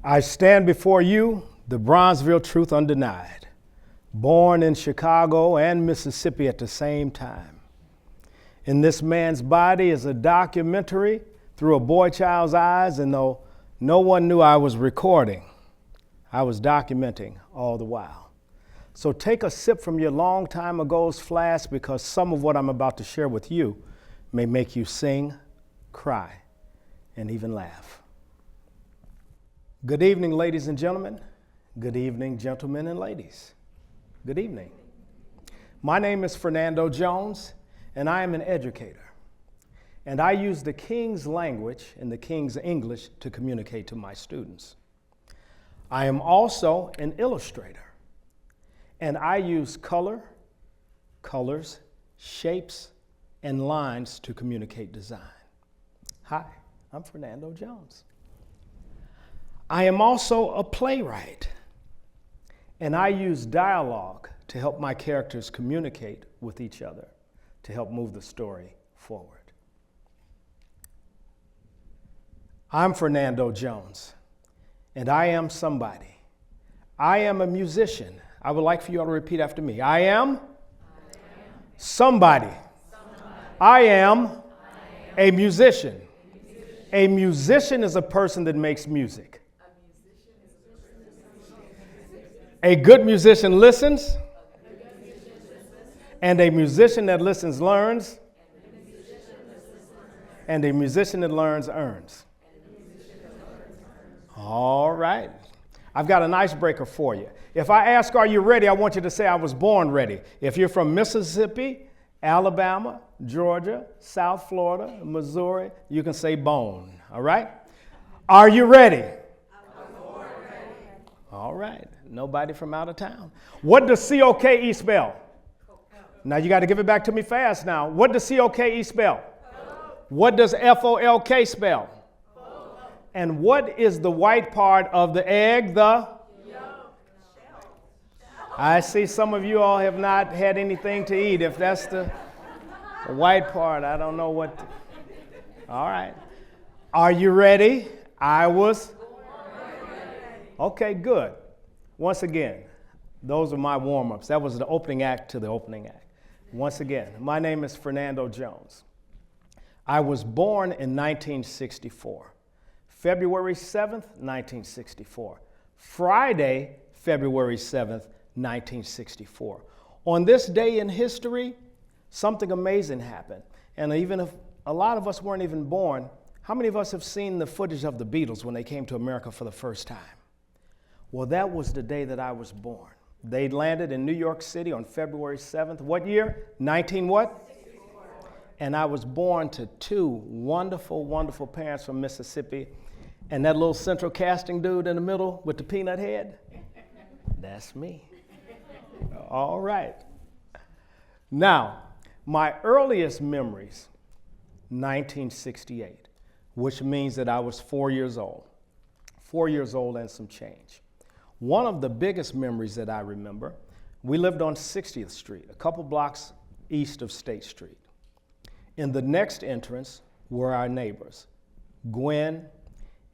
I stand before you, the Bronzeville truth undenied, born in Chicago and Mississippi at the same time. In this man's body is a documentary through a boy child's eyes, and though no one knew I was recording, I was documenting all the while. So take a sip from your long time ago's flask, because some of what I'm about to share with you may make you sing, cry, and even laugh. Good evening, ladies and gentlemen. Good evening, gentlemen and ladies. Good evening. My name is Fernando Jones, and I am an educator. And I use the King's language and the King's English to communicate to my students. I am also an illustrator, and I use colors, shapes, and lines to communicate design. Hi, I'm Fernando Jones. I am also a playwright, and I use dialogue to help my characters communicate with each other to help move the story forward. I'm Fernando Jones, and I am somebody. I am a musician. I would like for you all to repeat after me. I am somebody. I am a musician. A musician is a person that makes music. A good musician listens, and a musician that listens learns, and a musician that learns earns. All right. I've got an icebreaker for you. If I ask, are you ready? I want you to say, I was born ready. If you're from Mississippi, Alabama, Georgia, South Florida, Missouri, you can say bone. All right? Are you ready? All right. Nobody from out of town. What does C-O-K-E spell? Now you got to give it back to me fast now. What does C-O-K-E spell? What does F-O-L-K spell? And what is the white part of the egg? The yolk. I see some of you all have not had anything to eat. If that's the white part, I don't know what. All right. Are you ready? I was. Okay, good. Once again, those are my warm-ups. That was the opening act to the opening act. Once again, my name is Fernando Jones. I was born in 1964. February 7th, 1964. Friday, February 7th, 1964. On this day in history, something amazing happened. And even if a lot of us weren't even born, how many of us have seen the footage of the Beatles when they came to America for the first time? Well, that was the day that I was born. They landed in New York City on February 7th. What year? 19 what? 64. And I was born to two wonderful, wonderful parents from Mississippi. And that little central casting dude in the middle with the peanut head, that's me. All right. Now, my earliest memories, 1968, which means that I was 4 years old. 4 years old and some change. One of the biggest memories that I remember, we lived on 60th Street, a couple blocks east of State Street. In the next entrance were our neighbors, Gwen,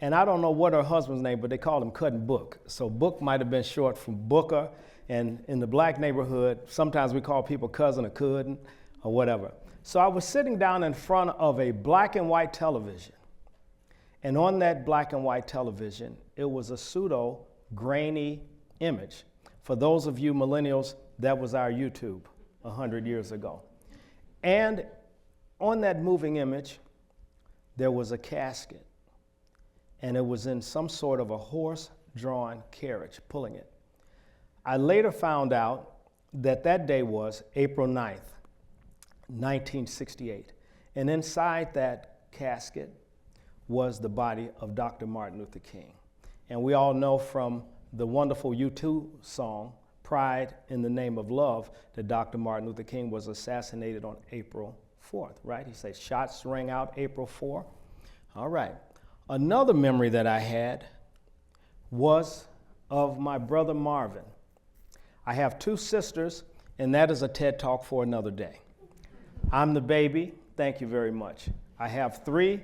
and I don't know what her husband's name, but they called him Cousin Book. So Book might have been short from Booker, and in the black neighborhood, sometimes we call people cousin or cousin or whatever. So I was sitting down in front of a black and white television, and on that black and white television, it was a pseudo grainy image. For those of you millennials, that was our YouTube 100 years ago. And on that moving image, there was a casket, and it was in some sort of a horse-drawn carriage pulling it. I later found out that that day was April 9th, 1968, and inside that casket was the body of Dr. Martin Luther King. And we all know from the wonderful U2 song, Pride in the Name of Love, that Dr. Martin Luther King was assassinated on April 4th, right? He said, shots rang out April 4. All right. Another memory that I had was of my brother Marvin. I have two sisters, and that is a TED Talk for another day. I'm the baby. Thank you very much. I have three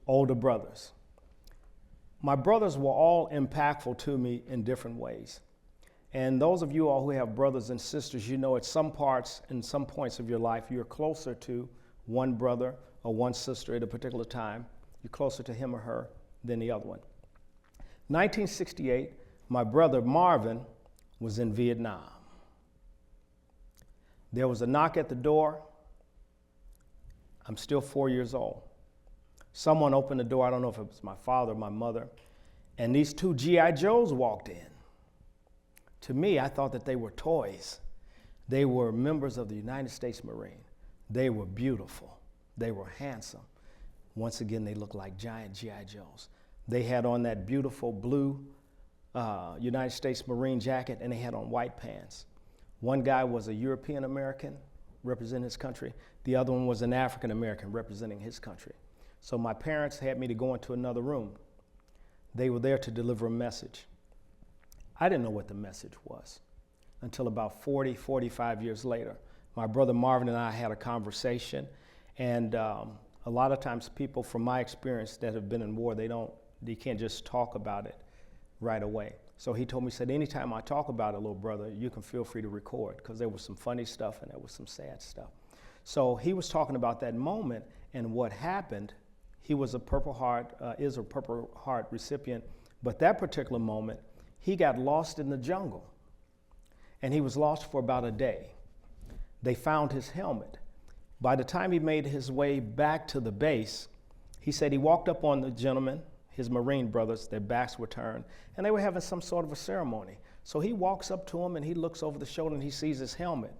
older brothers. My brothers were all impactful to me in different ways. And those of you all who have brothers and sisters, you know at some parts and some points of your life, you're closer to one brother or one sister at a particular time. You're closer to him or her than the other one. 1968, my brother Marvin was in Vietnam. There was a knock at the door. I'm still 4 years old. Someone opened the door. I don't know if it was my father or my mother. And these two G.I. Joes walked in. To me, I thought that they were toys. They were members of the United States Marine. They were beautiful. They were handsome. Once again, they looked like giant G.I. Joes. They had on that beautiful blue United States Marine jacket, and they had on white pants. One guy was a European American representing his country. The other one was an African American representing his country. So my parents had me to go into another room. They were there to deliver a message. I didn't know what the message was until about 40, 45 years later. My brother Marvin and I had a conversation, and a lot of times people from my experience that have been in war, they can't just talk about it right away. So he told me, he said, anytime I talk about it, little brother, you can feel free to record, because there was some funny stuff and there was some sad stuff. So he was talking about that moment and what happened. He was a Purple Heart, is a Purple Heart recipient, but that particular moment, he got lost in the jungle, and he was lost for about a day. They found his helmet. By the time he made his way back to the base, he said he walked up on the gentleman, his Marine brothers, their backs were turned, and they were having some sort of a ceremony. So he walks up to him and he looks over the shoulder and he sees his helmet.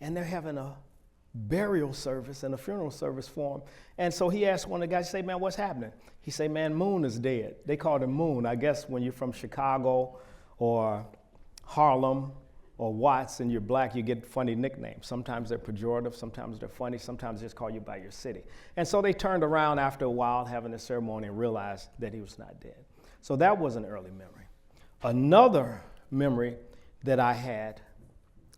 And they're having a burial service and a funeral service for him. And so he asked one of the guys, say, man, what's happening? He said, man, Moon is dead. They called him Moon. I guess when you're from Chicago or Harlem or Watts and you're black, you get funny nicknames. Sometimes they're pejorative, sometimes they're funny, sometimes they just call you by your city. And so they turned around after a while having the ceremony and realized that he was not dead. So that was an early memory. Another memory that I had,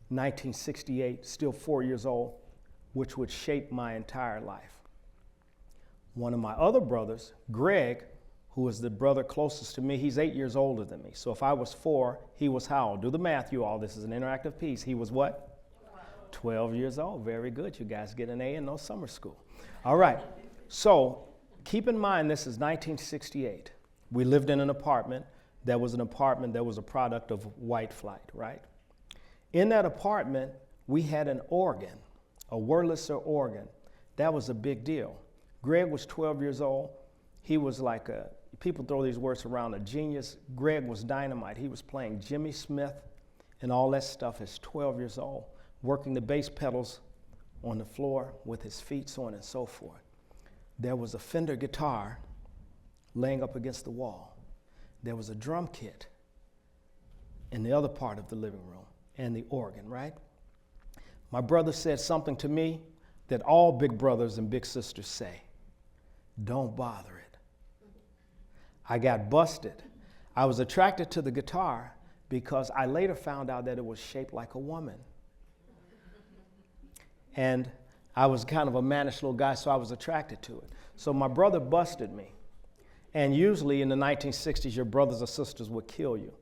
1968, still 4 years old, which would shape my entire life. One of my other brothers, Greg, who was the brother closest to me, he's 8 years older than me. So if I was 4, he was how old? Do the math, you all. This is an interactive piece. He was what? 12 years old. Very good. You guys get an A in no summer school. All right. So keep in mind, this is 1968. We lived in an apartment that was a product of white flight, right? In that apartment, we had an organ, a Wurlitzer organ. That was a big deal. Greg was 12 years old. He was like people throw these words around, a genius. Greg was dynamite. He was playing Jimmy Smith and all that stuff as 12 years old, working the bass pedals on the floor with his feet, so on and so forth. There was a Fender guitar laying up against the wall. There was a drum kit in the other part of the living room and the organ, right? My brother said something to me that all big brothers and big sisters say: don't bother it. I got busted. I was attracted to the guitar because I later found out that it was shaped like a woman. And I was kind of a mannish little guy, so I was attracted to it. So my brother busted me. And usually in the 1960s, your brothers or sisters would kill you.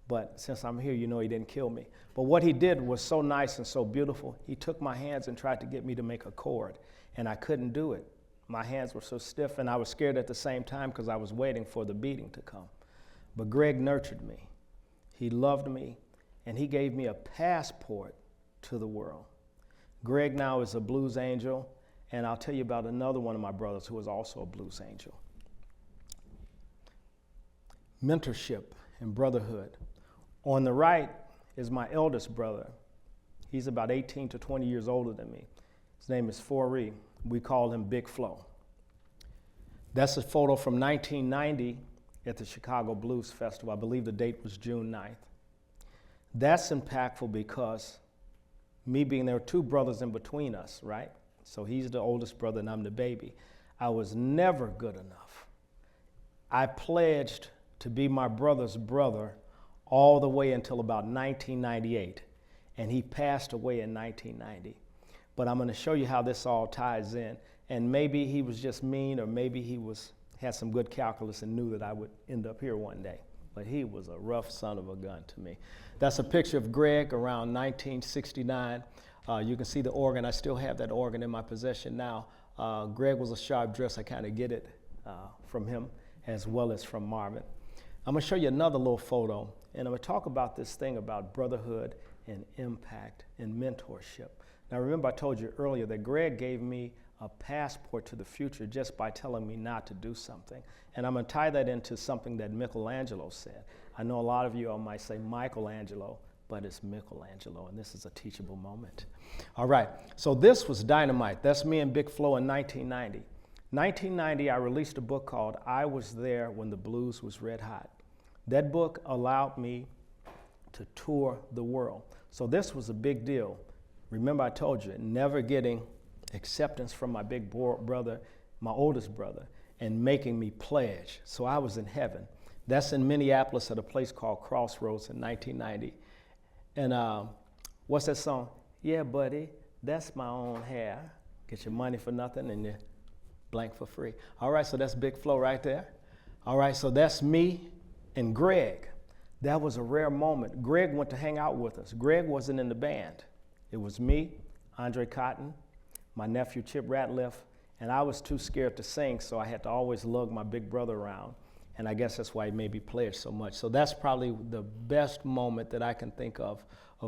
But since I'm here, you know he didn't kill me. But what he did was so nice and so beautiful. He took my hands and tried to get me to make a chord, and I couldn't do it. My hands were so stiff, and I was scared at the same time because I was waiting for the beating to come. But Greg nurtured me. He loved me, and he gave me a passport to the world. Greg now is a blues angel, and I'll tell you about another one of my brothers who is also a blues angel. Mentorship and brotherhood. On the right is my eldest brother. He's about 18 to 20 years older than me. His name is Foree. We call him Big Flo. That's a photo from 1990 at the Chicago Blues Festival. I believe the date was June 9th. That's impactful because me being there were two brothers in between us, right? So he's the oldest brother and I'm the baby. I was never good enough. I pledged to be my brother's brother all the way until about 1998, and he passed away in 1990. But I'm going to show you how this all ties in, and maybe he was just mean, or maybe he was had some good calculus and knew that I would end up here one day. But he was a rough son of a gun to me. That's a picture of Greg around 1969. You can see the organ. I still have that organ in my possession now. Greg was a sharp dresser. I kind of get it from him as well as from Marvin. I'm going to show you another little photo, and I'm going to talk about this thing about brotherhood and impact and mentorship. Now remember, I told you earlier that Greg gave me a passport to the future just by telling me not to do something. And I'm going to tie that into something that Michelangelo said. I know a lot of you all might say Michelangelo, but it's Michelangelo, and this is a teachable moment. All right, so this was dynamite. That's me and Big Flo in 1990. 1990, I released a book called I Was There When the Blues Was Red Hot. That book allowed me to tour the world. So this was a big deal. Remember, I told you, never getting acceptance from my big brother, my oldest brother, and making me pledge. So I was in heaven. That's in Minneapolis at a place called Crossroads in 1990. And what's that song? Yeah, buddy, that's my own hair. Get your money for nothing and your blank for free. All right, so that's Big Flo right there. All right, so that's me and Greg. That was a rare moment. Greg went to hang out with us. Greg wasn't in the band. It was me, Andre Cotton, my nephew Chip Ratliff, and I was too scared to sing, so I had to always lug my big brother around. And I guess that's why he made me pledge so much. So that's probably the best moment that I can think of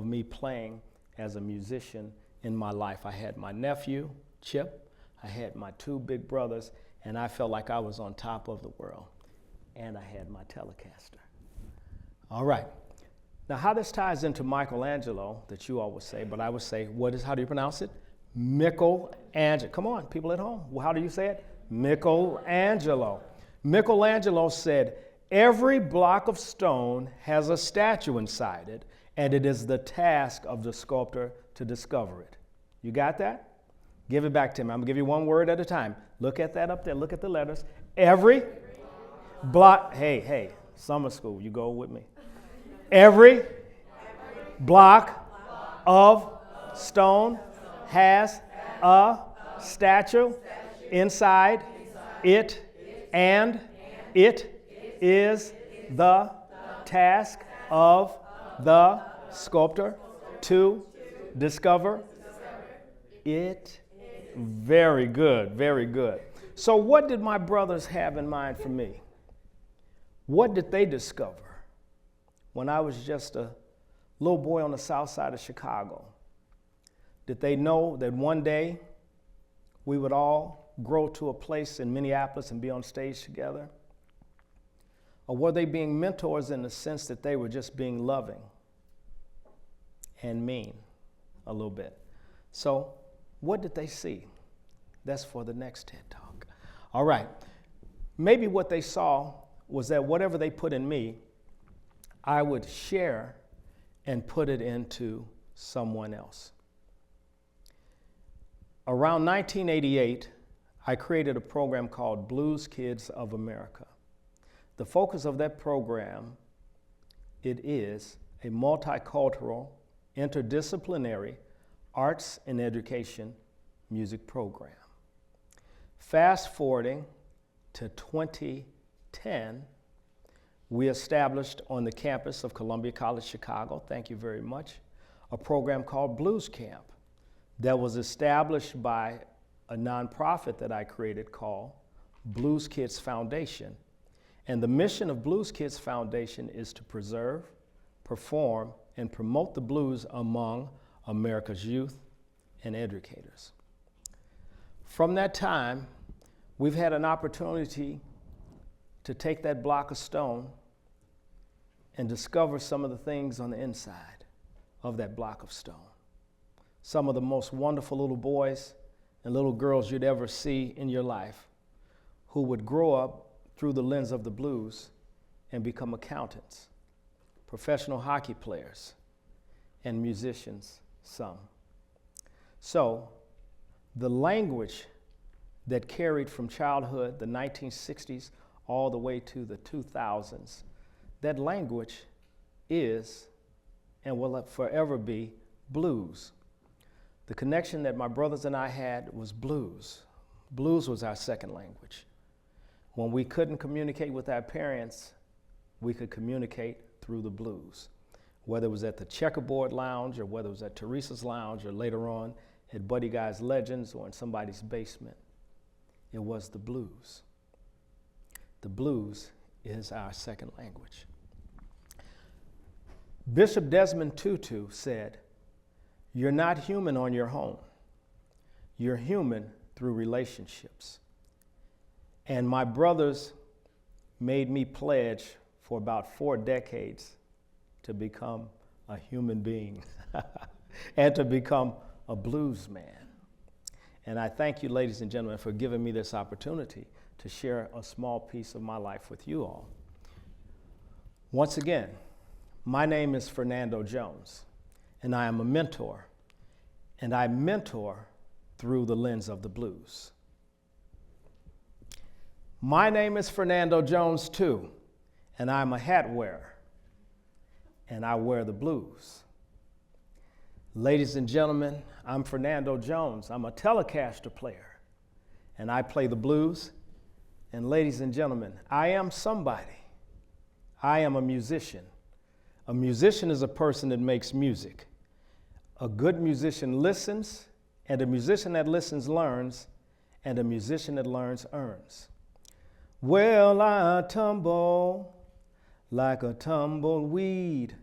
me playing as a musician in my life. I had my nephew, Chip, I had my two big brothers, and I felt like I was on top of the world. And I had my Telecaster. All right. Now, how this ties into Michelangelo, that you all would say, but I would say, how do you pronounce it? Michelangelo. Come on, people at home. Well, how do you say it? Michelangelo. Michelangelo said, every block of stone has a statue inside it, and it is the task of the sculptor to discover it. You got that? Give it back to me. I'm going to give you one word at a time. Look at that up there. Look at the letters. Every block. Hey, summer school, you go with me. Every block of stone has a statue inside it, and it is the task of the sculptor to discover it. Very good, very good. So what did my brothers have in mind for me? What did they discover when I was just a little boy on the Southside of Chicago? Did they know that one day we would all grow to a place in Minneapolis and be on stage together? Or were they being mentors in the sense that they were just being loving and mean a little bit? So what did they see? That's for the next TED Talk. All right. Maybe what they saw was that whatever they put in me, I would share and put it into someone else. Around 1988, I created a program called Blues Kids of America. The focus of that program, it is a multicultural, interdisciplinary arts and education music program. Fast forwarding to 2010, we established on the campus of Columbia College Chicago, thank you very much, a program called Blues Camp that was established by a nonprofit that I created called Blues Kids Foundation. And the mission of Blues Kids Foundation is to preserve, perform, and promote the blues among America's youth and educators. From that time, we've had an opportunity to take that block of stone and discover some of the things on the inside of that block of stone. Some of the most wonderful little boys and little girls you'd ever see in your life who would grow up through the lens of the blues and become accountants, professional hockey players, and musicians, some. So the language that carried from childhood, the 1960s, all the way to the 2000s, that language is and will forever be blues. The connection that my brothers and I had was blues. Blues was our second language. when we couldn't communicate with our parents, we could communicate through the blues. Whether it was at the Checkerboard Lounge or whether it was at Teresa's Lounge or later on at Buddy Guy's Legends or in somebody's basement, it was the blues. The blues is our second language. Bishop Desmond Tutu said, "You're not human on your own. You're human through relationships." And my brothers made me pledge for about 4 decades to become a human being and to become a blues man. And I thank you, ladies and gentlemen, for giving me this opportunity to share a small piece of my life with you all. Once again, my name is Fernando Jones, and I am a mentor, and I mentor through the lens of the blues. My name is Fernando Jones too, and I'm a hat wearer, and I wear the blues. Ladies and gentlemen, I'm Fernando Jones. I'm a Telecaster player, and I play the blues. And ladies and gentlemen, I am somebody. I am a musician. A musician is a person that makes music. A good musician listens, and a musician that listens learns, and a musician that learns earns. Well, I tumble like a tumbleweed,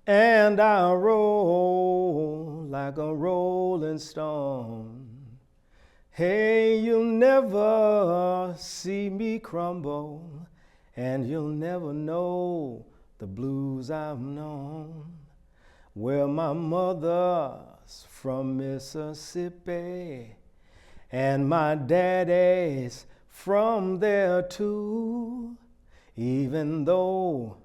and I roll like a rolling stone. Hey, you'll never see me crumble, and you'll never know the blues I've known. Well, my mother's from Mississippi, and my daddy's from there too. Even though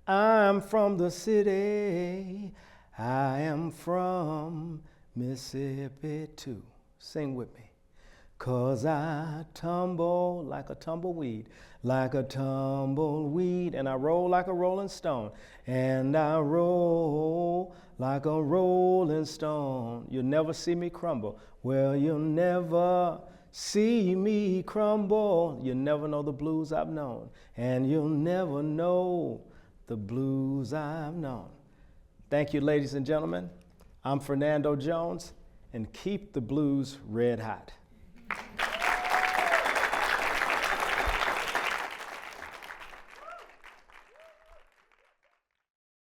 I'm from the city, I am from Mississippi too. Sing with me. 'Cause I tumble like a tumbleweed, like a tumbleweed, and I roll like a rolling stone, and I roll like a rolling stone. You'll never see me crumble. Well, you'll never see me crumble. You'll never know the blues I've known, and you'll never know the blues I've known. Thank you, ladies and gentlemen. I'm Fernando Jones, and keep the blues red hot.